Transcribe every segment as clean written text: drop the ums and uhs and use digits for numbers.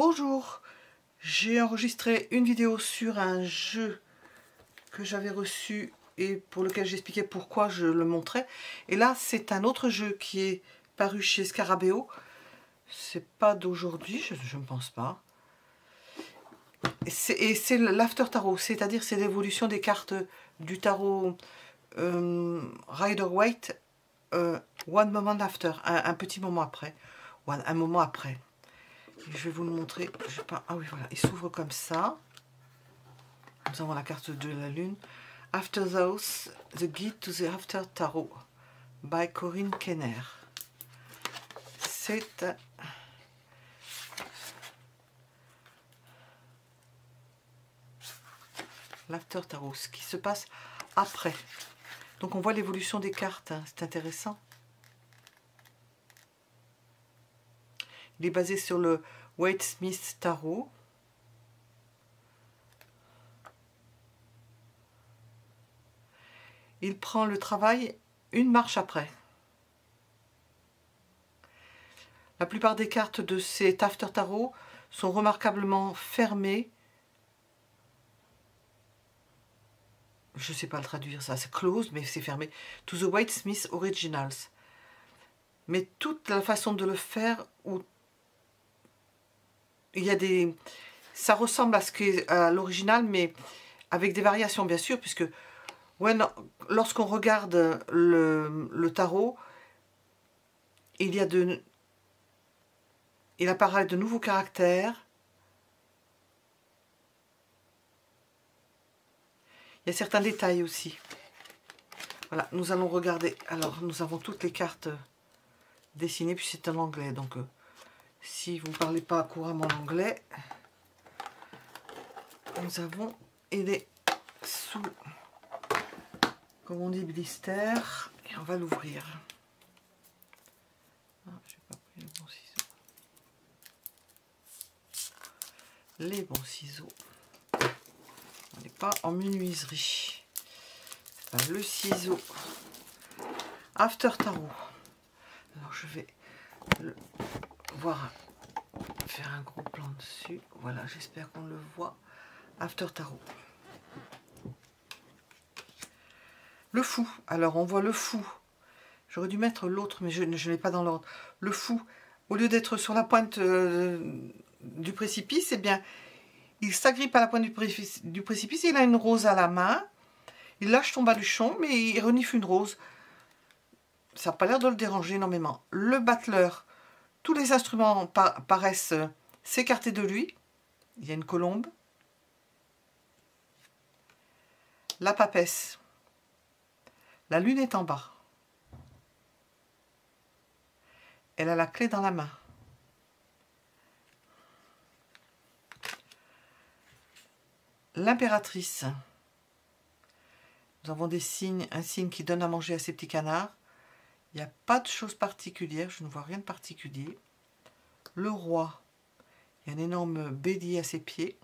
Bonjour, j'ai enregistré une vidéo sur un jeu que j'avais reçu et pour lequel j'expliquais pourquoi je le montrais. Et là, c'est un autre jeu qui est paru chez Scarabeo. C'est pas d'aujourd'hui, je ne pense pas. Et c'est l'After Tarot, c'est-à-dire c'est l'évolution des cartes du tarot Rider-Waite One Moment After, un petit moment après, un moment après. Je vais vous le montrer. Je sais pas. Ah oui, voilà. Il s'ouvre comme ça. Nous avons la carte de la lune. After Those, The Guide to the After Tarot by Corinne Kenner. C'est l'After Tarot, ce qui se passe après. Donc on voit l'évolution des cartes. Hein. C'est intéressant. Il est basé sur le Waite-Smith Tarot. Il prend le travail une marche après. La plupart des cartes de cet After Tarot sont remarquablement fermées. Je ne sais pas le traduire ça, c'est closed, mais c'est fermé. To the Waite-Smith Originals. Mais toute la façon de le faire, où il y a des... Ça ressemble à ce qu'est l'original, mais avec des variations, bien sûr, puisque lorsqu'on regarde le tarot, il apparaît de nouveaux caractères. Il y a certains détails aussi. Voilà, nous allons regarder. Alors, nous avons toutes les cartes dessinées, puis c'est en anglais. Donc, si vous ne parlez pas couramment l'anglais, nous avons, il est sous, comme on dit, blister. Et on va l'ouvrir. Ah, je n'ai pas pris les bons ciseaux. Les bons ciseaux. On n'est pas en menuiserie. Le ciseau After Tarot. Alors je vais faire un gros plan dessus. Voilà, j'espère qu'on le voit. After Tarot. Le fou. Alors on voit le fou. J'aurais dû mettre l'autre, mais je ne l'ai pas dans l'ordre. Le fou, au lieu d'être sur la pointe du précipice, eh bien, il s'agrippe à la pointe du précipice. Il a une rose à la main. Il lâche son baluchon, mais il renifle une rose. Ça n'a pas l'air de le déranger énormément. Le battleur, tous les instruments paraissent s'écarter de lui. Il y a une colombe. La papesse. La lune est en bas. Elle a la clé dans la main. L'impératrice. Nous avons des signes, un signe qui donne à manger à ses petits canards. Il n'y a pas de choses particulières, je ne vois rien de particulier. Le roi, il y a un énorme bélier à ses pieds.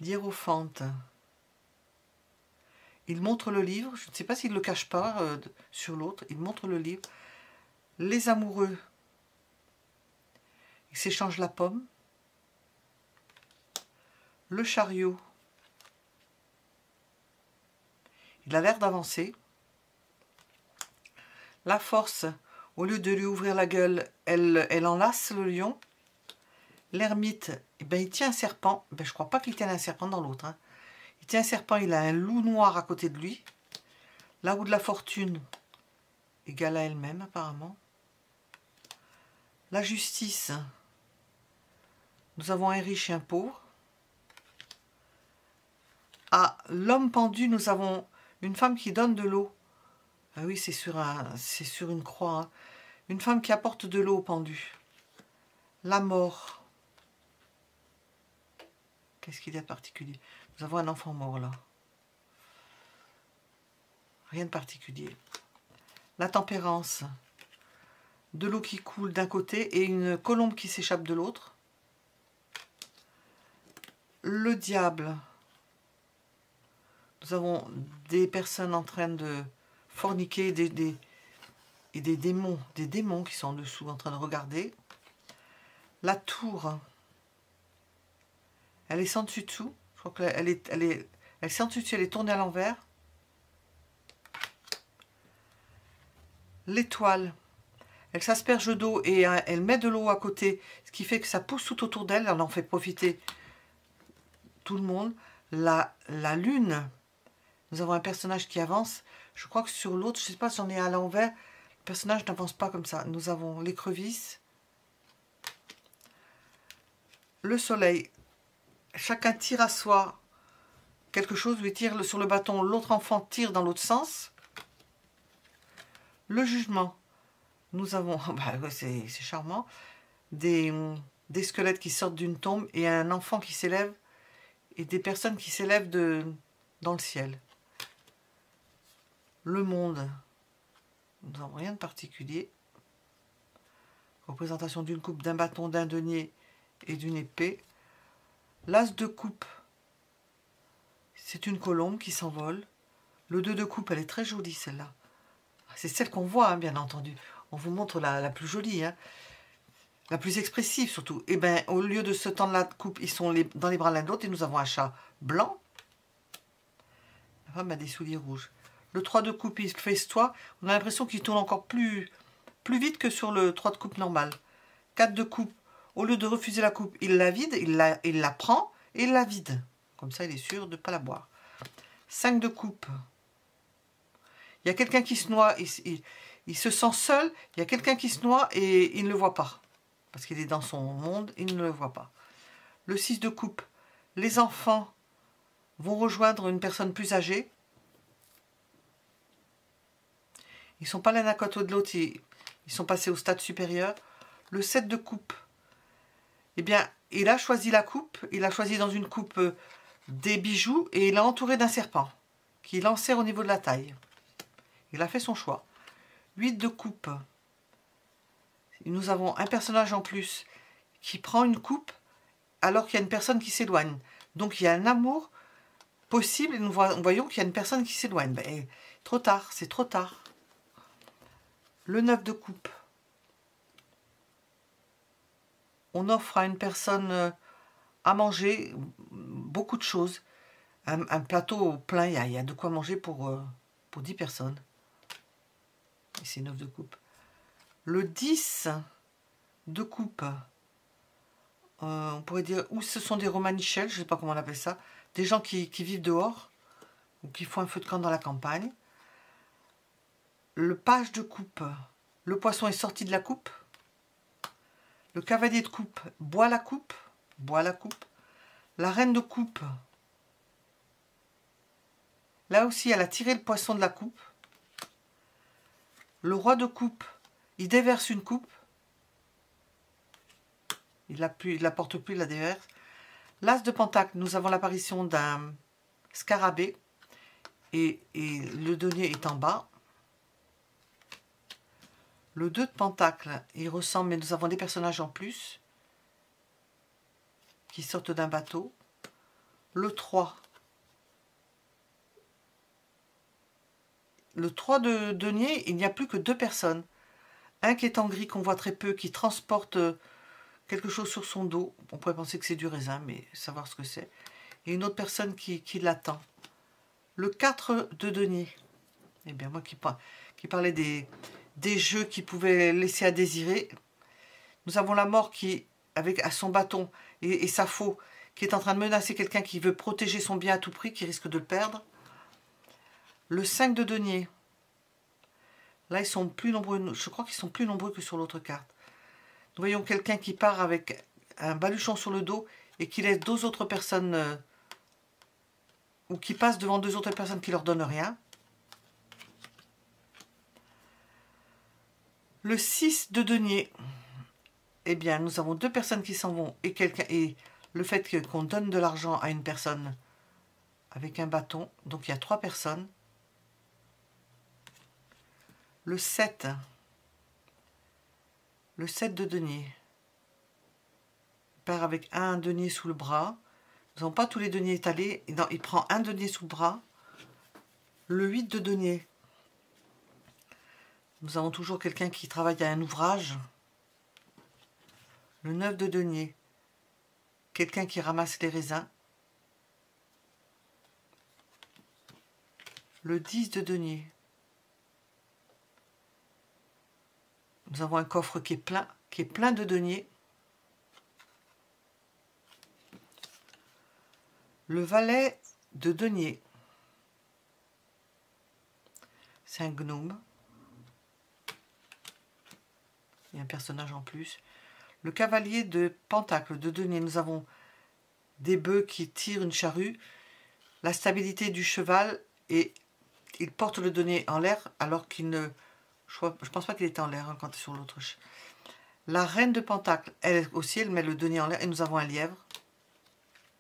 L'hiérophante, il montre le livre, je ne sais pas s'il ne le cache pas sur l'autre, il montre le livre. Les amoureux, ils s'échangent la pomme. Le chariot, il a l'air d'avancer. La force, au lieu de lui ouvrir la gueule, elle enlace le lion. L'ermite, eh ben, il tient un serpent. Ben, je ne crois pas qu'il tienne un serpent dans l'autre. Hein. Il tient un serpent, il a un loup noir à côté de lui. La roue de la fortune, égale à elle-même apparemment. La justice, nous avons un riche et un pauvre. À l'homme pendu, nous avons une femme qui donne de l'eau. Ah oui, c'est sur une croix. Hein. Une femme qui apporte de l'eau au pendu. La mort. Qu'est-ce qu'il y a de particulier? Nous avons un enfant mort là. Rien de particulier. La tempérance. De l'eau qui coule d'un côté et une colombe qui s'échappe de l'autre. Le diable. Nous avons des personnes en train de forniquer et des démons qui sont en dessous en train de regarder. La tour, elle est sans dessus dessous. Je crois qu'elle elle sans dessus dessous, elle est tournée à l'envers. L'étoile, elle s'asperge d'eau et elle met de l'eau à côté, ce qui fait que ça pousse tout autour d'elle. Elle en fait profiter tout le monde. La lune, nous avons un personnage qui avance. Je crois que sur l'autre, je ne sais pas si on est à l'envers, le personnage n'avance pas comme ça. Nous avons l'écrevisse. Le soleil, chacun tire à soi quelque chose, lui tire sur le bâton, l'autre enfant tire dans l'autre sens. Le jugement, nous avons, bah, c'est charmant, des squelettes qui sortent d'une tombe et un enfant qui s'élève et des personnes qui s'élèvent dans le ciel. Le monde, nous n'avons rien de particulier. Représentation d'une coupe, d'un bâton, d'un denier et d'une épée. L'as de coupe, c'est une colombe qui s'envole. Le 2 de coupe, elle est très jolie celle-là. C'est celle qu'on voit, hein, bien entendu. On vous montre la plus jolie, hein, la plus expressive surtout. Et bien, au lieu de se tendre la coupe, ils sont dans les bras l'un de l'autre et nous avons un chat blanc. La femme a des souliers rouges. Le 3 de coupe, il fesse-toi. On a l'impression qu'il tourne encore plus vite que sur le 3 de coupe normal. 4 de coupe, au lieu de refuser la coupe, il la vide, il la prend et il la vide. Comme ça, il est sûr de ne pas la boire. 5 de coupe. Il y a quelqu'un qui se noie, il se sent seul, il y a quelqu'un qui se noie et il ne le voit pas. Parce qu'il est dans son monde, il ne le voit pas. Le 6 de coupe. Les enfants vont rejoindre une personne plus âgée. Ils ne sont pas l'un à côté de l'autre, ils sont passés au stade supérieur. Le 7 de coupe. Eh bien, il a choisi la coupe, il a choisi dans une coupe des bijoux et il a entouré d'un serpent qui l'enserre au niveau de la taille. Il a fait son choix. 8 de coupe. Nous avons un personnage en plus qui prend une coupe alors qu'il y a une personne qui s'éloigne. Donc il y a un amour possible et nous voyons qu'il y a une personne qui s'éloigne. Ben, trop tard, c'est trop tard. Le 9 de coupe. On offre à une personne à manger beaucoup de choses. Un plateau plein, il y a de quoi manger pour 10 personnes. Et c'est 9 de coupe. Le 10 de coupe, on pourrait dire, ou ce sont des romanichels, je ne sais pas comment on appelle ça, des gens qui vivent dehors, ou qui font un feu de camp dans la campagne. Le page de coupe, le poisson est sorti de la coupe. Le cavalier de coupe boit la coupe, La reine de coupe, là aussi elle a tiré le poisson de la coupe. Le roi de coupe, il déverse une coupe. Il la porte plus, il la déverse. L'as de pentacle, nous avons l'apparition d'un scarabée. Et le denier est en bas. Le 2 de pentacle, il ressemble, mais nous avons des personnages en plus qui sortent d'un bateau. Le 3. Le 3 de denier, il n'y a plus que 2 personnes. Un qui est en gris, qu'on voit très peu, qui transporte quelque chose sur son dos. On pourrait penser que c'est du raisin, mais savoir ce que c'est. Et une autre personne qui l'attend. Le 4 de denier. Eh bien, moi qui parlais des jeux qui pouvaient laisser à désirer. Nous avons la mort qui, avec à son bâton et sa faux, qui est en train de menacer quelqu'un qui veut protéger son bien à tout prix, qui risque de le perdre. Le 5 de denier. Là, ils sont plus nombreux. Je crois qu'ils sont plus nombreux que sur l'autre carte. Nous voyons quelqu'un qui part avec un baluchon sur le dos et qui laisse 2 autres personnes ou qui passe devant 2 autres personnes qui leur donnent rien. Le 6 de denier. Eh bien, nous avons 2 personnes qui s'en vont et le fait qu'on donne de l'argent à une personne avec un bâton. Donc, il y a 3 personnes. Le 7. Le 7 de denier. Il part avec un denier sous le bras. Nous n'avons pas tous les deniers étalés. Non, il prend un denier sous le bras. Le 8 de denier. Nous avons toujours quelqu'un qui travaille à un ouvrage. Le 9 de denier, quelqu'un qui ramasse les raisins. Le 10 de denier, nous avons un coffre qui est plein de deniers. Le valet de denier, c'est un gnome. Il y a un personnage en plus. Le cavalier de pentacle, de denier, nous avons des bœufs qui tirent une charrue, la stabilité du cheval, et il porte le denier en l'air alors qu'il ne... Je pense pas qu'il était en l'air hein, quand il est sur l'autre. La reine de pentacle, elle aussi, elle met le denier en l'air, et nous avons un lièvre,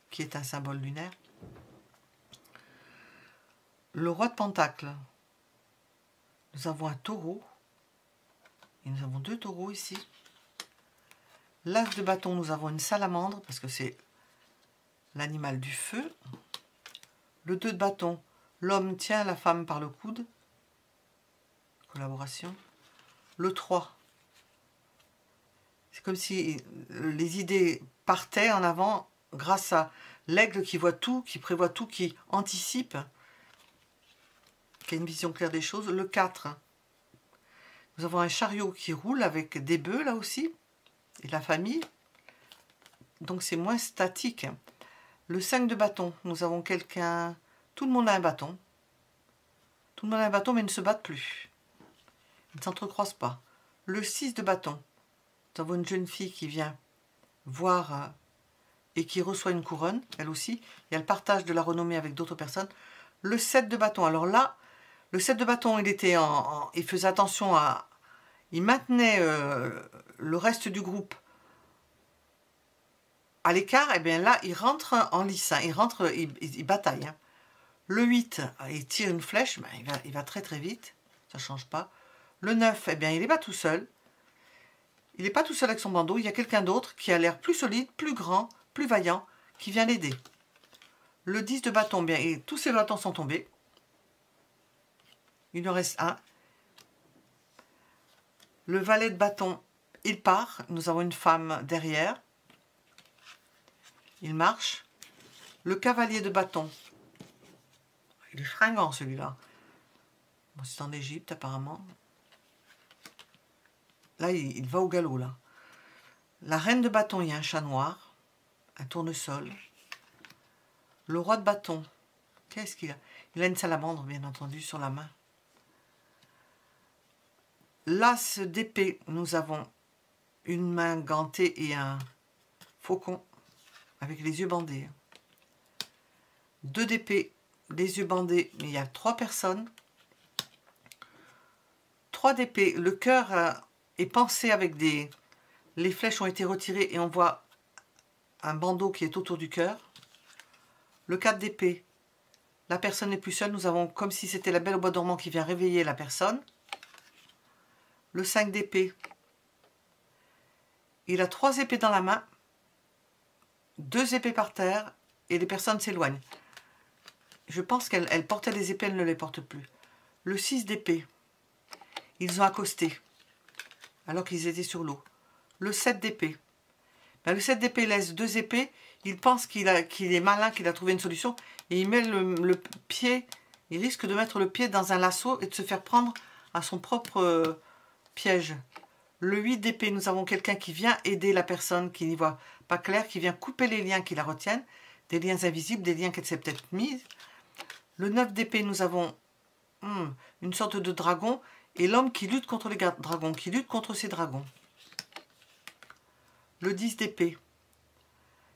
qui est un symbole lunaire. Le roi de pentacle, nous avons un taureau, et nous avons 2 taureaux ici. L'as de bâton, nous avons une salamandre, parce que c'est l'animal du feu. Le 2 de bâton, l'homme tient la femme par le coude. Collaboration. Le 3, c'est comme si les idées partaient en avant grâce à l'aigle qui voit tout, qui prévoit tout, qui anticipe, qui a une vision claire des choses. Le 4, nous avons un chariot qui roule avec des bœufs là aussi, et la famille, donc c'est moins statique. Le 5 de bâton, nous avons quelqu'un, tout le monde a un bâton, tout le monde a un bâton mais ils ne se battent plus, ils ne s'entrecroisent pas. Le 6 de bâton, nous avons une jeune fille qui vient voir et qui reçoit une couronne, elle aussi, il y a le partage de la renommée avec d'autres personnes. Le 7 de bâton, alors là, le 7 de bâton, il faisait attention à... Il maintenait le reste du groupe à l'écart, et bien là, il rentre en lice, hein, il bataille. Hein. Le 8, il tire une flèche, ben, il va très très vite, ça ne change pas. Le 9, eh bien, il n'est pas tout seul. Il n'est pas tout seul avec son bandeau, il y a quelqu'un d'autre qui a l'air plus solide, plus grand, plus vaillant, qui vient l'aider. Le 10 de bâton, bien, et tous ses bâtons sont tombés. Il en reste un. Le valet de bâton, il part. Nous avons une femme derrière. Il marche. Le cavalier de bâton. Il est fringant celui-là. Bon, c'est en Égypte apparemment. Là, il va au galop là. La reine de bâton, il y a un chat noir. Un tournesol. Le roi de bâton. Qu'est-ce qu'il a? Il a une salamandre, bien entendu, sur la main. L'as d'épée, nous avons une main gantée et un faucon avec les yeux bandés. 2 d'épée, les yeux bandés, mais il y a 3 personnes. 3 d'épée, le cœur est pensé avec des... Les flèches ont été retirées et on voit un bandeau qui est autour du cœur. Le 4 d'épée, la personne n'est plus seule, nous avons comme si c'était la belle au bois dormant qui vient réveiller la personne. Le 5 d'épée, il a 3 épées dans la main, 2 épées par terre et les personnes s'éloignent. Je pense qu'elle portait les épées, elle ne les porte plus. Le 6 d'épée, ils ont accosté alors qu'ils étaient sur l'eau. Le 7 d'épée, ben, le 7 d'épée laisse 2 épées, il pense qu'il est malin, qu'il a trouvé une solution et il met le pied, il risque de mettre le pied dans un lasso et de se faire prendre à son propre... piège. Le 8 d'épée, nous avons quelqu'un qui vient aider la personne qui n'y voit pas clair, qui vient couper les liens qui la retiennent, des liens invisibles, des liens qu'elle s'est peut-être mise. Le 9 d'épée, nous avons une sorte de dragon et l'homme qui lutte contre les dragons, qui lutte contre ces dragons. Le 10 d'épée,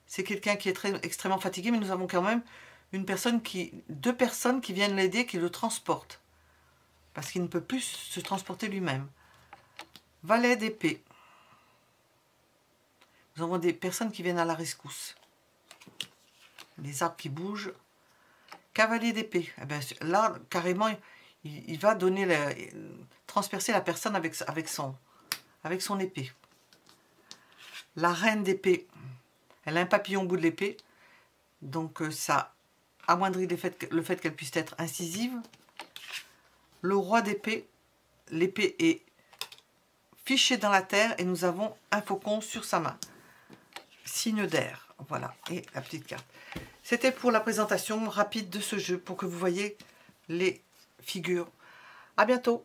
c'est quelqu'un qui est extrêmement fatigué, mais nous avons quand même deux personnes qui viennent l'aider, qui le transportent, parce qu'il ne peut plus se transporter lui-même. Valet d'épée. Nous avons des personnes qui viennent à la rescousse. Les arbres qui bougent. Cavalier d'épée. Eh bien, là, carrément, il va donner transpercer la personne avec son épée. La reine d'épée. Elle a un papillon au bout de l'épée. Donc, ça amoindrit le fait qu'elle puisse être incisive. Le roi d'épée. L'épée est fiché dans la terre et nous avons un faucon sur sa main. signe d'air. Voilà, et la petite carte. C'était pour la présentation rapide de ce jeu, pour que vous voyez les figures. À bientôt.